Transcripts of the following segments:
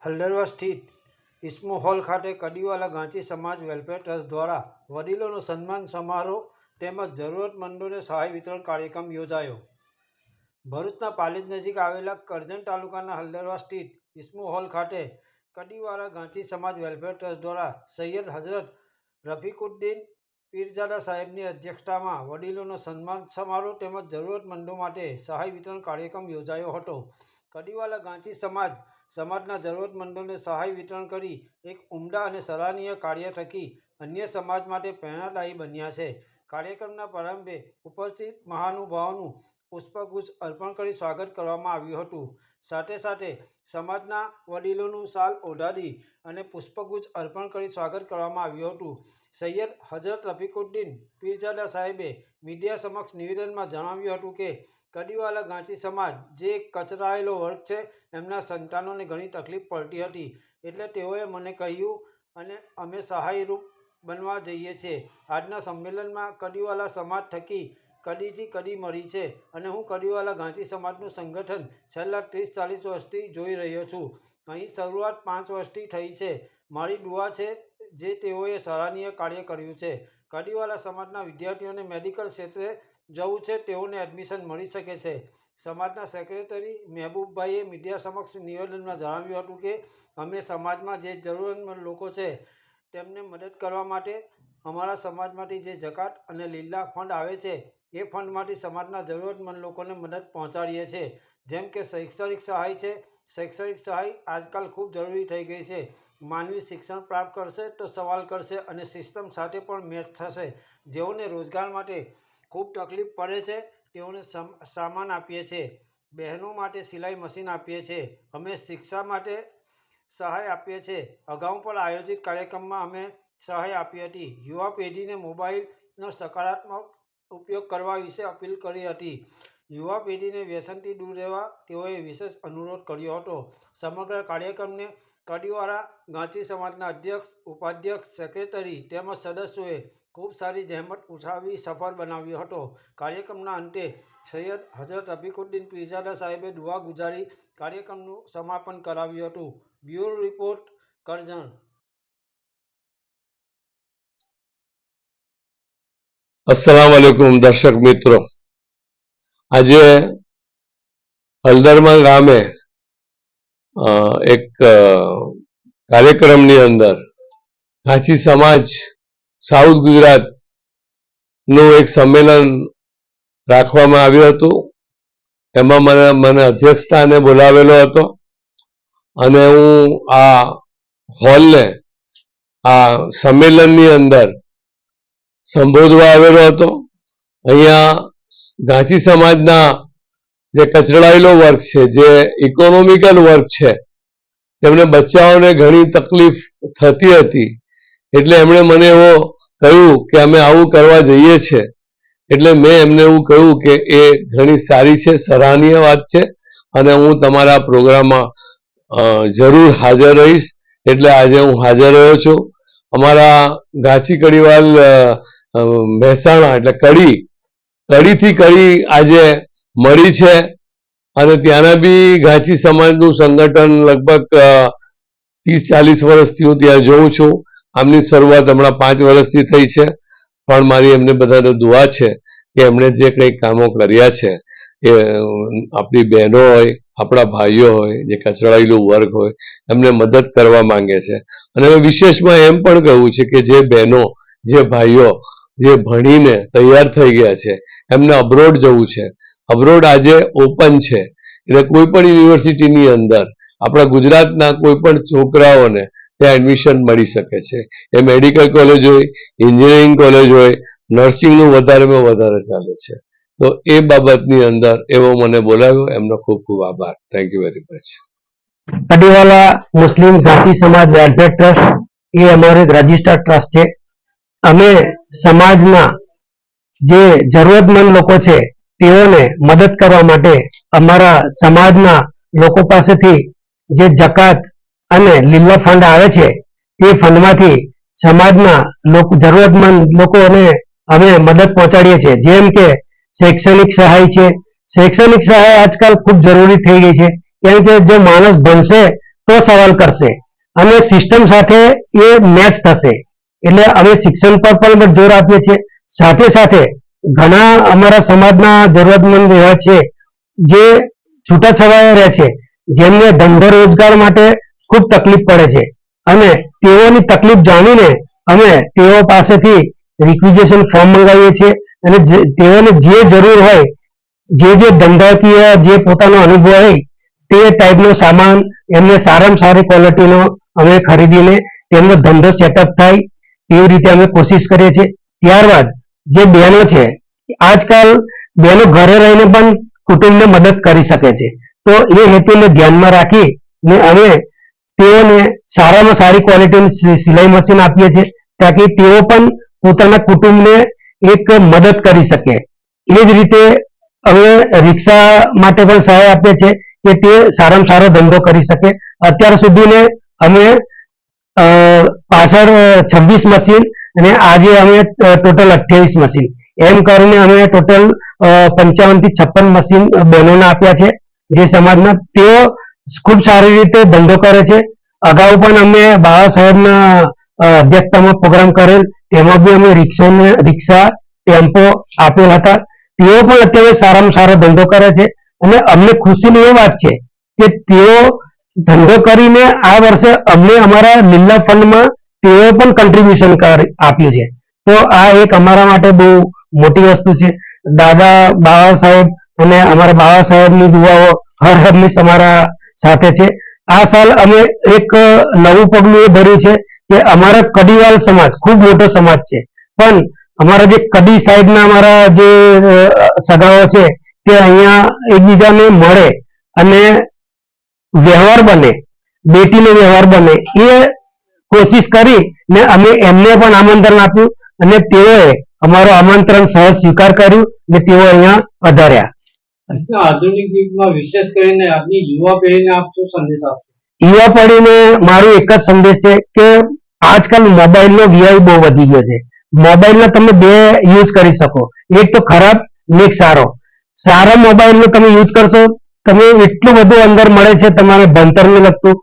હલ્દરવા સ્થિત ઇસ્મો હોલ ખાતે Kadiwala Ganchi Samaj welfare trust દ્વારા વડીલોનો સન્માન સમારોહ તેમજ જરૂરતમંદોને સહાય વિતરણ કાર્યક્રમ યોજાયો। ભરૂચના પાલેજ નજીક આવેલા કરજણ તાલુકાના હલ્દરવા સ્થિત ઇસ્મો હોલ ખાતે કડીવાલા ગાંચી સમાજ વેલફેર ટ્રસ્ટ દ્વારા સૈયદ હઝરત રફીકુદ્દીન પીરજાદા સાહેબની અધ્યક્ષતામાં વડીલોનો સન્માન સમારોહ તેમજ જરૂરતમંદો માટે સહાય વિતરણ કાર્યક્રમ યોજાયો હતો। કડીવાલા ગાંચી સમાજના જરૂરતમંદોને સહાય વિતરણ કરી એક ઉમદા અને સરાહનીય કાર્ય થકી અન્ય સમાજ માટે પ્રેરણાદાયી બન્યા છે। કાર્યક્રમના પ્રારંભે ઉપસ્થિત મહાનુભાવોનું પુષ્પગુચ્છ અર્પણ કરી સ્વાગત કરવામાં આવ્યું હતું। સાથે સાથે સમાજના વડીલોનું શાલ ઓઢાડી અને પુષ્પગુચ્છ અર્પણ કરી સ્વાગત કરવામાં આવ્યું હતું। સૈયદ હઝરત રફીકુદ્દીન પીરજાદા સાહેબે મીડિયા સમક્ષ નિવેદનમાં જણાવ્યું હતું કે કડીવાલા ગાંચી સમાજ જે એક કચરાયેલો વર્ગ છે, એમના સંતાનોને ઘણી તકલીફ પડતી હતી, એટલે તેઓએ મને કહ્યું અને અમે સહાયરૂપ બનવા જઈએ છીએ। આજના સંમેલનમાં કડીવાલા સમાજ થકી કડીથી કડી મળી છે અને હું કડીવાલા ગાંચી સમાજનું સંગઠન છેલ્લા 30-40 વર્ષથી જોઈ રહ્યો છું। અહીં શરૂઆત 5 વર્ષથી થઈ છે। મારી દુઆ છે જે તેઓએ સરાહનીય કાર્ય કર્યું છે। કડીવાલા સમાજના વિદ્યાર્થીઓને મેડિકલ ક્ષેત્રે જવું છે, તેઓને એડમિશન મળી શકે છે। સમાજના સેક્રેટરી મહેબૂબભાઈએ મીડિયા સમક્ષ નિવેદનમાં જણાવ્યું હતું કે અમે સમાજમાં જે જરૂરતમંદ લોકો છે તેમને મદદ કરવા માટે અમારા સમાજમાંથી જે જકાત અને લીલા ફંડ આવે છે એ ફંડમાંથી સમાજના જરૂરતમંદ લોકોને મદદ પહોંચાડીએ છીએ। જેમ કે શૈક્ષણિક સહાય છે। શૈક્ષણિક સહાય આજકાલ ખૂબ જરૂરી થઈ ગઈ છે। માનવી શિક્ષણ પ્રાપ્ત કરશે તો સવાલ કરશે અને સિસ્ટમ સાથે પણ મેચ થશે। જેઓને રોજગાર માટે ખૂબ તકલીફ પડે છે તેઓને સામાન આપીએ છીએ। બહેનો માટે સિલાઈ મશીન આપીએ છીએ। અમે શિક્ષા માટે સહાય આપીએ છીએ। અગાઉ પણ આયોજિત કાર્યક્રમમાં અમે સહાય આપી હતી। યુવા પેઢીને મોબાઈલનો સકારાત્મક ઉપયોગ કરવા વિશે અપીલ કરી હતી। યુવા પેઢીને વ્યસનથી દૂર રહેવા તેઓએ વિશેષ અનુરોધ કર્યો હતો। સમગ્ર કાર્યક્રમને કડીવાલા ગાંચી સમાજના અધ્યક્ષ, ઉપાધ્યક્ષ, સેક્રેટરી તેમજ સદસ્યોએ ખૂબ સારી જહેમત ઉઠાવી સફળ બનાવ્યો હતો। કાર્યક્રમના અંતે સૈયદ હઝરત રફીકુદ્દીન પીરજાદા સાહેબે દુઆ ગુજારી કાર્યક્રમનું સમાપન કરાવ્યું હતું। Bureau report, Karjan. अस्सलाम वालेकुम दर्शक मित्रों, आज हल्दरमा गामे एक कार्यक्रमनी अंदर गांची समाज साउथ गुजरात નું એક સંમેલન રાખવામાં આવ્યું હતું। એમાં મને અધ્યક્ષસ્થાને બોલાવેલો હતો અને હું આ હોલને આ સંમેલનની અંદર સંબોધવા આવેલો હતો। અહીંયા ગાંચી સમાજના જે કચડાયેલો વર્ગ છે, જે ઇકોનોમિકલ વર્ગ છે, તેમને બચ્ચાઓને ઘણી તકલીફ થતી હતી, એટલે એમણે મને એવો કહ્યું કે અમે આવું કરવા જઈએ છીએ। એટલે મેં એમને એવું કહ્યું કે એ ઘણી સારી છે, સરાહનીય વાત છે અને હું તમારા પ્રોગ્રામમાં જરૂર હાજર રહીશ। એટલે આજે હું હાજર રહ્યો છું। અમારા ગાંચી કડીવાલ મહેસાણા એટલે કડીથી કડી આજે મળી છે અને ત્યાંના બી ગાંચી સમાજનું સંગઠન લગભગ 30-40 વર્ષથી હું ત્યાં જોઉં છું। આમની શરૂઆત હમણાં 5 વર્ષથી થઈ છે, પણ મારી એમને બધાને દુઆ છે કે એમણે જે કંઈ કામો કર્યા છે એ આપણી બહેનો હોય, આપણા ભાઈઓ હોય, જે કચડાયેલું વર્ગ હોય, એમને મદદ કરવા માંગે છે। અને વિશેષમાં એમ પણ કહ્યું છે કે જે બહેનો, જે ભાઈઓ જે ભણીને તૈયાર થઈ ગયા છે, એમને અબ્રોડ જવું છે। અબ્રોડ આજે ઓપન છે, એટલે કોઈ પણ યુનિવર્સિટીની અંદર આપણા ગુજરાતના કોઈ પણ છોકરાઓને ત્યાં એડમિશન મળી શકે છે। એ મેડિકલ કોલેજ હોય, એન્જિનિયરિંગ કોલેજ હોય, નર્સિંગનું વધારેમાં વધારે ચાલે છે। તો એ બાબતની અંદર એવો મને બોલાવ્યો, એમનો ખૂબ ખૂબ આભાર। Thank you very much. Kadiwala Muslim Ghanchi Samaj welfare trust એ અમારો રજિસ્ટર્ડ ટ્રસ્ટ છે। અમે સમાજના જે જરૂરતમંદ લોકો છે તેઓને મદદ કરવા માટે અમારા સમાજના લોકો પાસેથી જે જકાત અને લીલા ફંડ આવે છે તે ફંડમાંથી સમાજના જરૂરતમંદ લોકોને અમે મદદ પહોંચાડીએ છીએ। જેમ કે શૈક્ષણિક સહાય છે। શૈક્ષણિક સહાય આજકાલ ખૂબ જરૂરી થઈ ગઈ છે, કેમ કે જો માણસ ભણશે તો સવાલ કરશે અને સિસ્ટમ સાથે એ મેચ થશે. એટલે અમે શિક્ષણ પર પણ જોર આપીએ છીએ. સાથે સાથે ઘણા અમારા સમાજના જરૂરતમંદ એવા છે જે છૂટાછવાયા રહે છે, જેમને ધંધો રોજગાર માટે ખૂબ તકલીફ પડે છે અને તેઓની તકલીફ જાણીને અમે તેઓ પાસેથી રિક્વિઝેશન ફોર્મ મંગાવીએ છીએ અને તેઓને જે જરૂર હોય, જે ધંધાકીય જે પોતાનો અનુભવ હોય તે ટાઈપનો સામાન એમને સારામાં સારી ક્વોલિટીનો અમે ખરીદીને તેમનો ધંધો સેટઅપ થાય એવી રીતે અમે કોશિશ કરીએ છીએ. ત્યારબાદ જે બહેનો છે, આજકાલ બહેનો ઘરે રહીને પણ કુટુંબને મદદ કરી શકે છે, તો એ હેતુને ધ્યાનમાં રાખીને અમે તેઓને સારામાં સારી ક્વોલિટીનું સિલાઈ મશીન આપીએ છીએ, તાકી તેઓ પણ પોતાના કુટુંબને એક મદદ કરી શકે. એ જ રીતે અમે રિક્ષા માટે પણ સહાય આપીએ છીએ કે તે સારામાં સારો ધંધો કરી શકે. અત્યાર સુધીને અમે પાછળ 26 મશીન અને આજે અમે ટોટલ 28 મશીન એમ કરીને અમે ટોટલ 55 થી 56 મશીન બહેનોને આપ્યા છે, જે સમાજમાં તેઓ ખૂબ સારી રીતે ધંધો કરે છે. અગાઉ પણ અમે બાબા સાહેબના અધ્યક્ષતામાં પ્રોગ્રામ કરેલ, તેમાં બી અમે રિક્ષા ટેમ્પો આપેલ હતા. તેઓ પણ અત્યારે સારામાં સારો ધંધો કરે છે અને અમને ખુશીની એ વાત છે કે તેઓ ધંધો કરીને આ વર્ષે અમને અમારા લીલા ફંડમાં તેઓ પણ કન્ટ્રીબ્યુશન આપ્યું છે. તો આ એક અમારા માટે બહુ મોટી વસ્તુ છે. દાદા બાબા સાહેબ અને અમારા બાબા સાહેબની દુઆઓ હર હંમેશ અમારા સાથે છે. આ સાલ અમે એક નવું પગલું એ ભર્યું છે કે અમારા કડીવાલ સમાજ ખૂબ મોટો સમાજ છે, પણ અમારા જે કડી સાઈડના અમારા જે સગાઓ છે તે અહીંયા એકબીજાને મળે અને વ્યવહાર બને, બેટીનો વ્યવહાર બને, એ કોશિશ કરી ને અમે એમને પણ આમંત્રણ આપ્યું અને તેઓએ અમારો આમંત્રણ સહ સ્વીકાર કર્યું ને તેઓ અહીંયા પધાર્યા. આધુનિક યુગમાં વિશેષ કરીને આજની યુવા પેઢીને આપ શું સંદેશ આપશો? યુવા પેઢીને મારો એક જ સંદેશ છે કે આજકાલ મોબાઈલનો વીઆઈ બહુ વધી ગયો છે. મોબાઈલનો તમે બે યુઝ કરી શકો, એક તો ખરાબ ને એક સારો. સારા મોબાઈલનો તમે યુઝ કરશો, તમે એટલું બધું અંદર મળે છે તમારે ભણતરને લગતું,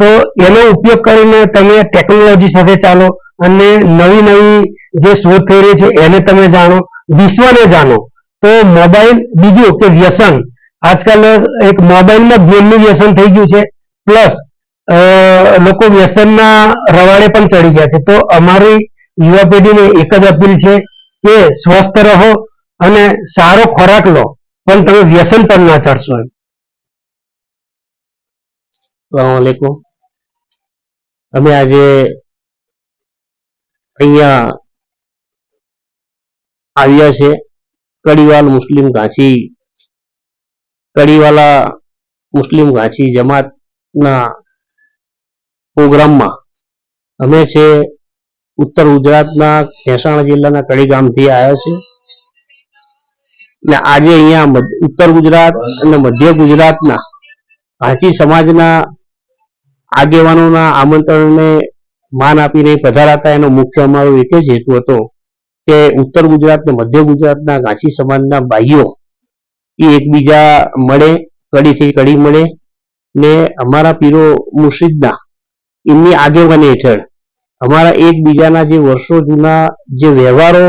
તો એનો ઉપયોગ કરીને તમે ટેકનોલોજી સાથે ચાલો અને નવી નવી જે શોધ થઈ રહી છે એને તમે જાણો, વિશ્વને જાણો. તો મોબાઈલ, બીજું કે વ્યસન, આજકાલ એક મોબાઈલમાં ગેમનું વ્યસન થઈ ગયું છે, પ્લસ લોકો વ્યસનના રવાડે પણ ચડી ગયા છે. તો અમારી યુવા પેઢીને એક જ અપીલ છે કે સ્વસ્થ રહો અને સારો ખોરાક લો, પણ તમે વ્યસન પર ના ચડશો. અસલામુઅલૈકુમ. અમે આજે અહીંયા આવ્યા છે કડીવાલ મુસ્લિમ ઘાંચી જમાતના પ્રોગ્રામમાં. અમે છે ઉત્તર ગુજરાતના મહેસાણા જિલ્લાના કડી ગામથી આવ્યા છે ને આજે અહીંયા ઉત્તર ગુજરાત અને મધ્ય ગુજરાતના ઘાંચી સમાજના આગેવાનોના આમંત્રણને માન આપીને પધાર્યા હતા. એનો મુખ્ય અમારો એક જ હેતુ હતો કે ઉત્તર ગુજરાત ને મધ્ય ગુજરાતના ઘાંચી સમાજના ભાઈઓ એ એકબીજા મળે, કડીથી કડી મળે ને અમારા પીરો મુર્શિદના એમની આગેવાની હેઠળ અમારા એકબીજાના જે વર્ષો જૂના જે વ્યવહારો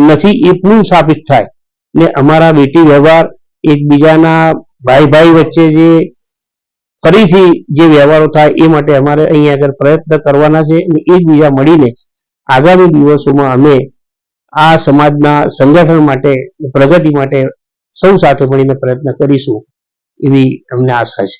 નથી એ પૂર્ણ સ્થાપિત થાય ને અમારા બેટી વ્યવહાર એકબીજાના ભાઈ ભાઈ વચ્ચે જે ફરીથી જે વ્યવહારો થાય એ માટે અમારે અહીંયા આગળ પ્રયત્ન કરવાના છે અને એકબીજા મળીને આગામી દિવસોમાં અમે આ સમાજના સંગઠન માટે, પ્રગતિ માટે સૌ સાથે મળીને પ્રયત્ન કરીશું એવી અમને આશા છે.